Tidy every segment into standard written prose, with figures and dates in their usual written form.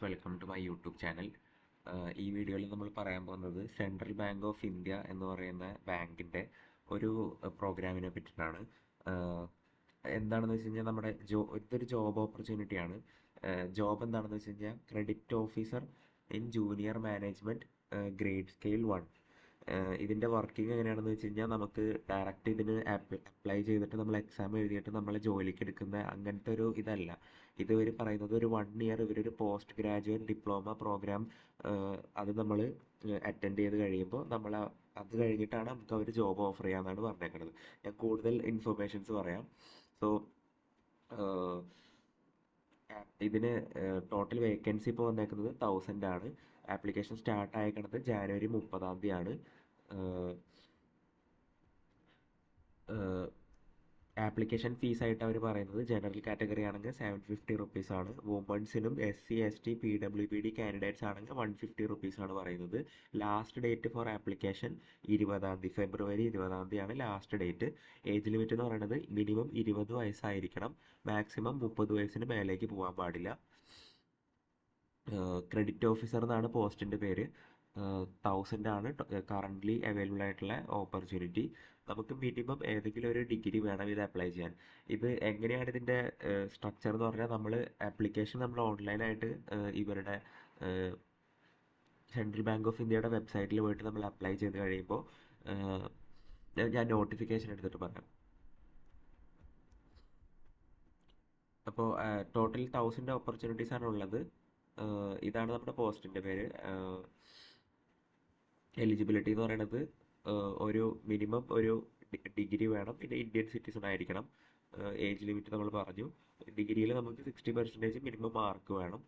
Welcome to my YouTube channel. ഈ വീഡിയോയിൽ നമ്മൾ പറയാൻ പോകുന്നത് സെൻട്രൽ ബാങ്ക് ഓഫ് ഇന്ത്യ എന്ന് പറയുന്ന ബാങ്കിൻ്റെ ഒരു പ്രോഗ്രാമിനെ പറ്റിയിട്ടാണ്. ആഹ് എന്താണെന്ന് വെച്ച് കഴിഞ്ഞാൽ ഇതൊരു ജോബ് ഓപ്പർച്യൂണിറ്റിയാണ്. ജോബ് എന്താണെന്ന് വെച്ച് കഴിഞ്ഞാൽ credit officer in junior management grade scale 1. ഇതിൻ്റെ വർക്കിംഗ് എങ്ങനെയാണെന്ന് വെച്ച് കഴിഞ്ഞാൽ നമുക്ക് ഡയറക്റ്റ് ഇതിന് അപ്ലൈ ചെയ്തിട്ട് നമ്മൾ എക്സാം എഴുതിയിട്ട് നമ്മളെ ജോലിക്ക് എടുക്കുന്ന അങ്ങനത്തെ ഒരു ഇതല്ല. ഇത് ഇവർ പറയുന്നത് ഒരു 1 ഇയർ ഇവരൊരു പോസ്റ്റ് ഗ്രാജുവേറ്റ് ഡിപ്ലോമ പ്രോഗ്രാം അത് നമ്മൾ അറ്റൻഡ് ചെയ്ത് കഴിയുമ്പോൾ അത് കഴിഞ്ഞിട്ടാണ് നമുക്ക് അവർ ജോബ് ഓഫർ ചെയ്യാമെന്നാണ് പറഞ്ഞേക്കുന്നത്. ഞാൻ കൂടുതൽ ഇൻഫർമേഷൻസ് പറയാം. സോ ഇതിന് ടോട്ടൽ വേക്കൻസി ഇപ്പോൾ വന്നേക്കുന്നത് 1000 ആണ്. ആപ്ലിക്കേഷൻ സ്റ്റാർട്ട് ആയേക്കണത് ജാനുവരി 30 തീയതിയാണ്. ആപ്ലിക്കേഷൻ ഫീസായിട്ട് അവർ പറയുന്നത് ജനറൽ കാറ്റഗറി ആണെങ്കിൽ 750 റുപ്പീസാണ്. വുമൺസിനും SC ST PWBD കാൻഡിഡേറ്റ്സ് ആണെങ്കിൽ 150 റുപ്പീസാണ് പറയുന്നത്. ലാസ്റ്റ് ഡേറ്റ് ഫോർ ആപ്ലിക്കേഷൻ ഫെബ്രുവരി 20 ആണ് ലാസ്റ്റ് ഡേറ്റ്. ഏജ് ലിമിറ്റ് എന്ന് പറയുന്നത് മിനിമം 20 വയസ്സായിരിക്കണം. മാക്സിമം 30 വയസ്സിന് മേലേക്ക് പോകാൻ പാടില്ല. ക്രെഡിറ്റ് ഓഫീസർ എന്നാണ് പോസ്റ്റിൻ്റെ പേര്. 1000 ആണ് കറൻ്റ്ലി അവൈലബിൾ ആയിട്ടുള്ള ഓപ്പർച്യൂണിറ്റി. നമുക്ക് മിനിമം ഏതെങ്കിലും ഒരു ഡിഗ്രി വേണം ഇത് അപ്ലൈ ചെയ്യാൻ. ഇത് എങ്ങനെയാണ് ഇതിൻ്റെ സ്ട്രക്ചർ എന്ന് പറഞ്ഞാൽ നമ്മൾ ഓൺലൈനായിട്ട് ഇവരുടെ സെൻട്രൽ ബാങ്ക് ഓഫ് ഇന്ത്യയുടെ വെബ്സൈറ്റിൽ പോയിട്ട് നമ്മൾ അപ്ലൈ ചെയ്ത് കഴിയുമ്പോൾ ഞാൻ നോട്ടിഫിക്കേഷൻ എടുത്തിട്ട് പറയാം. അപ്പോൾ ടോട്ടൽ 1000 ഓപ്പർച്യൂണിറ്റീസ് ആണ് ഉള്ളത്. ഇതാണ് നമ്മുടെ പോസ്റ്റിൻ്റെ പേര്. എലിജിബിലിറ്റി എന്ന് പറയുന്നത് ഒരു മിനിമം ഒരു ഡിഗ്രി വേണം, പിന്നെ ഇന്ത്യൻ സിറ്റിസൺ ആയിരിക്കണം. ഏജ് ലിമിറ്റ് നമ്മൾ പറഞ്ഞു. ഡിഗ്രിയിൽ നമുക്ക് 60% മിനിമം മാർക്ക് വേണം.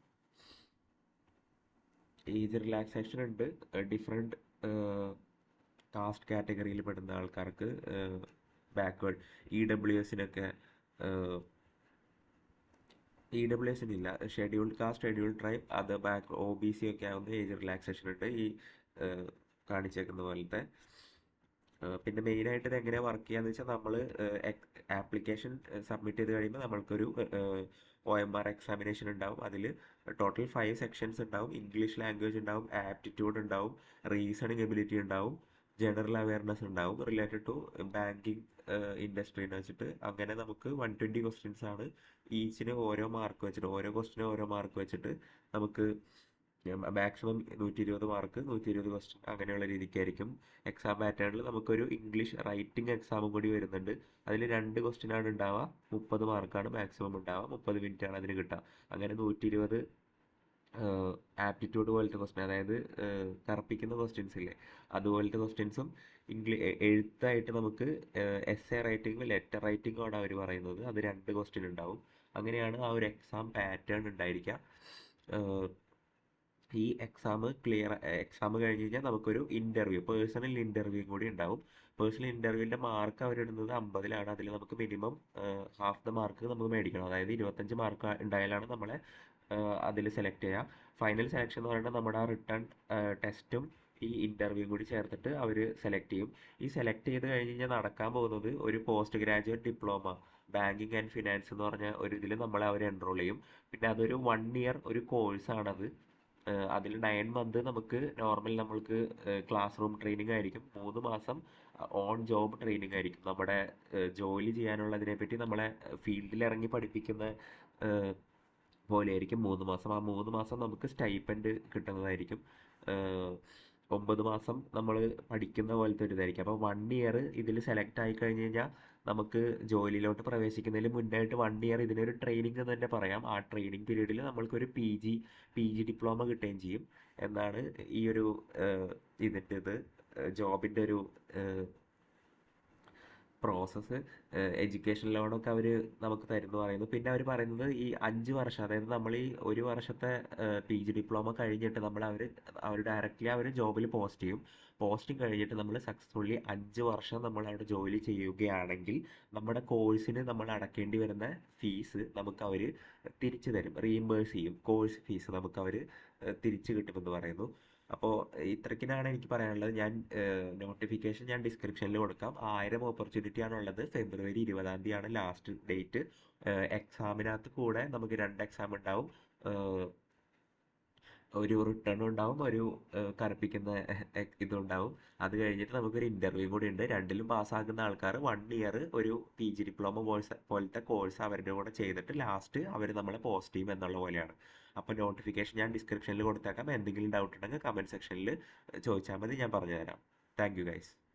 ഏജ് റിലാക്സേഷൻ ഉണ്ട്. ഡിഫറെൻറ്റ് കാസ്റ്റ് കാറ്റഗറിയിൽ പെടുന്ന ആൾക്കാർക്ക് ബാക്ക്വേർഡ് EWSനൊക്കെ ഇല്ല, scheduled caste, scheduled tribe, other OBC ഒക്കെ ആവുന്ന ഏജ് റിലാക്സേഷൻ ഉണ്ട് ഈ കാണിച്ചേക്കുന്ന പോലത്തെ. പിന്നെ മെയിനായിട്ട് ഇത് എങ്ങനെയാണ് വർക്ക് ചെയ്യാന്ന് വെച്ചാൽ നമ്മൾ ആപ്ലിക്കേഷൻ സബ്മിറ്റ് ചെയ്ത് കഴിയുമ്പോൾ നമ്മൾക്കൊരു OMR എക്സാമിനേഷൻ ഉണ്ടാവും. അതിൽ ടോട്ടൽ 5 സെക്ഷൻസ് ഉണ്ടാവും. ഇംഗ്ലീഷ് ലാംഗ്വേജ് ഉണ്ടാവും, ആപ്റ്റിറ്റ്യൂഡ് ഉണ്ടാവും, റീസണിങ് എബിലിറ്റി ഉണ്ടാവും, ജനറൽ അവയർനെസ് ഉണ്ടാവും റിലേറ്റഡ് ടു ബാങ്കിങ് ഇൻഡസ്ട്രീന്ന് വെച്ചിട്ട്. അങ്ങനെ നമുക്ക് 120 ക്വസ്റ്റ്യൻസ് ആണ്. ഈച്ചിന് ഓരോ മാർക്ക് വെച്ചിട്ട്, ഓരോ ക്വസ്റ്റിനും ഓരോ മാർക്ക് വെച്ചിട്ട് നമുക്ക് മാക്സിമം 120 മാർക്ക്, 120 ക്വസ്റ്റ്യൻ അങ്ങനെയുള്ള രീതിക്കായിരിക്കും. എക്സാം പാറ്റേണിൽ നമുക്കൊരു ഇംഗ്ലീഷ് റൈറ്റിംഗ് എക്സാമും കൂടി വരുന്നുണ്ട്. അതിൽ 2 ക്വസ്റ്റ്യനാണ് ഉണ്ടാവുക. 30 മാർക്കാണ് മാക്സിമം ഉണ്ടാവുക. 30 മിനിറ്റാണ് അതിന് കിട്ടുക. അങ്ങനെ 120 ആപ്റ്റിറ്റ്യൂഡ് പോലത്തെ ക്വസ്റ്റ്യൻ, അതായത് കറപ്പിക്കുന്ന ക്വസ്റ്റ്യൻസ് ഇല്ലേ, അതുപോലത്തെ ക്വസ്റ്റ്യൻസും എഴുത്തായിട്ട് നമുക്ക് essay റൈറ്റിംഗും ലെറ്റർ റൈറ്റിംഗും ആണ് അവർ പറയുന്നത്. അത് 2 ക്വസ്റ്റ്യൻ ഉണ്ടാവും. അങ്ങനെയാണ് ആ ഒരു എക്സാം പാറ്റേൺ ഉണ്ടായിരിക്കുക. ഈ എക്സാം കഴിഞ്ഞ് കഴിഞ്ഞാൽ നമുക്കൊരു പേഴ്സണൽ ഇൻ്റർവ്യൂ കൂടി ഉണ്ടാവും. പേഴ്സണൽ ഇൻ്റർവ്യൂവിൻ്റെ മാർക്ക് അവരിടുന്നത് 50ലാണ്. അതിൽ നമുക്ക് മിനിമം ഹാഫ് ദ മാർക്ക് നമുക്ക് മേടിക്കണം. അതായത് 25 മാർക്ക് ഉണ്ടായാലാണ് നമ്മളെ അതിൽ സെലക്ട് ചെയ്യുക. ഫൈനൽ സെലക്ഷൻ എന്ന് പറയുന്നത് നമ്മുടെ ആ റിട്ടേൺ ടെസ്റ്റും ഈ ഇൻ്റർവ്യൂ കൂടി ചേർത്തിട്ട് അവർ സെലക്ട് ചെയ്യും. ഈ സെലക്ട് ചെയ്ത് കഴിഞ്ഞ് കഴിഞ്ഞാൽ നടക്കാൻ പോകുന്നത് ഒരു post graduate diploma banking and finance എന്ന് പറഞ്ഞ ഒരു ഇതിൽ നമ്മളെ അവർ എൻറോൾ ചെയ്യും. പിന്നെ അതൊരു 1 ഇയർ ഒരു കോഴ്സാണത്. അതിൽ 9 മന്ത് നമുക്ക് നമ്മൾക്ക് ക്ലാസ് റൂം ട്രെയിനിങ് ആയിരിക്കും. 3 മാസം ഓൺ ജോബ് ട്രെയിനിങ് ആയിരിക്കും. നമ്മുടെ ജോലി ചെയ്യാനുള്ളതിനെ പറ്റി നമ്മളെ ഫീൽഡിൽ ഇറങ്ങി പഠിപ്പിക്കുന്ന പോലെയായിരിക്കും 3 മാസം. ആ 3 മാസം നമുക്ക് സ്റ്റൈപ്പൻഡ് കിട്ടുന്നതായിരിക്കും. 9 മാസം നമ്മൾ പഠിക്കുന്ന പോലത്തെ ഒരു ഇതായിരിക്കും. അപ്പോൾ 1 ഇയർ ഇതിൽ സെലക്ട് ആയി കഴിഞ്ഞ് കഴിഞ്ഞാൽ നമുക്ക് ജോലിയിലോട്ട് പ്രവേശിക്കുന്നതിന് മുന്നായിട്ട് 1 ഇയർ ഇതിനൊരു ട്രെയിനിങ് എന്ന് തന്നെ പറയാം. ആ ട്രെയിനിങ് പീരീഡിൽ നമ്മൾക്കൊരു PG ഡിപ്ലോമ കിട്ടുകയും ചെയ്യും എന്നാണ് ഈ ഒരു ഇതിൻ്റെ ജോബിൻ്റെ ഒരു പ്രോസസ്സ്. എഡ്യൂക്കേഷൻ ലോണൊക്കെ അവർ നമുക്ക് തരുമെന്ന് പറയുന്നു. പിന്നെ അവർ പറയുന്നത് ഈ 5 വർഷം, അതായത് നമ്മൾ ഈ 1 വർഷത്തെ PG ഡിപ്ലോമ കഴിഞ്ഞിട്ട് അവർ ഡയറക്റ്റ്ലി ജോബിൽ പോസ്റ്റ് ചെയ്യും. പോസ്റ്റിംഗ് കഴിഞ്ഞിട്ട് നമ്മൾ സക്സസ്ഫുള്ളി 5 വർഷം നമ്മൾ അവിടെ ജോലി ചെയ്യുകയാണെങ്കിൽ നമ്മുടെ കോഴ്സിന് നമ്മൾ അടക്കേണ്ടി വരുന്ന ഫീസ് നമുക്ക് അവർ തിരിച്ചു തരും, റീഇംബേഴ്സ് ചെയ്യും. കോഴ്സ് ഫീസ് നമുക്ക് അവർ തിരിച്ചു കിട്ടുമെന്ന് പറയുന്നു. അപ്പോൾ ഇത്രയ്ക്കിനാണ് എനിക്ക് പറയാനുള്ളത്. നോട്ടിഫിക്കേഷൻ ഞാൻ ഡിസ്ക്രിപ്ഷനിൽ കൊടുക്കാം. 1000 ഓപ്പർച്യൂണിറ്റി ആണുള്ളത്. ഫെബ്രുവരി 20 ആണ് ലാസ്റ്റ് ഡേറ്റ്. എക്സാമിനകത്ത് കൂടെ നമുക്ക് 2 എക്സാം ഉണ്ടാവും. ഒരു റിട്ടേൺ ഉണ്ടാവും, ഒരു കറുപ്പിക്കുന്ന ഇതുണ്ടാവും. അത് കഴിഞ്ഞിട്ട് നമുക്കൊരു ഇൻ്റർവ്യൂ കൂടി ഉണ്ട്. രണ്ടിലും പാസ്സാകുന്ന ആൾക്കാർ 1 ഇയർ ഒരു PG ഡിപ്ലോമ പോലത്തെ കോഴ്സ് അവരുടെ കൂടെ ചെയ്തിട്ട് ലാസ്റ്റ് അവർ നമ്മളെ പോസ്റ്റ് ചെയ്യും എന്നുള്ള പോലെയാണ്. അപ്പോൾ നോട്ടിഫിക്കേഷൻ ഞാൻ ഡിസ്ക്രിപ്ഷനിൽ കൊടുത്തേക്കാം. എന്തെങ്കിലും ഡൗട്ട് ഉണ്ടെങ്കിൽ കമൻറ്റ് സെക്ഷനിൽ ചോദിച്ചാൽ മതി, ഞാൻ പറഞ്ഞുതരാം. Thank you guys.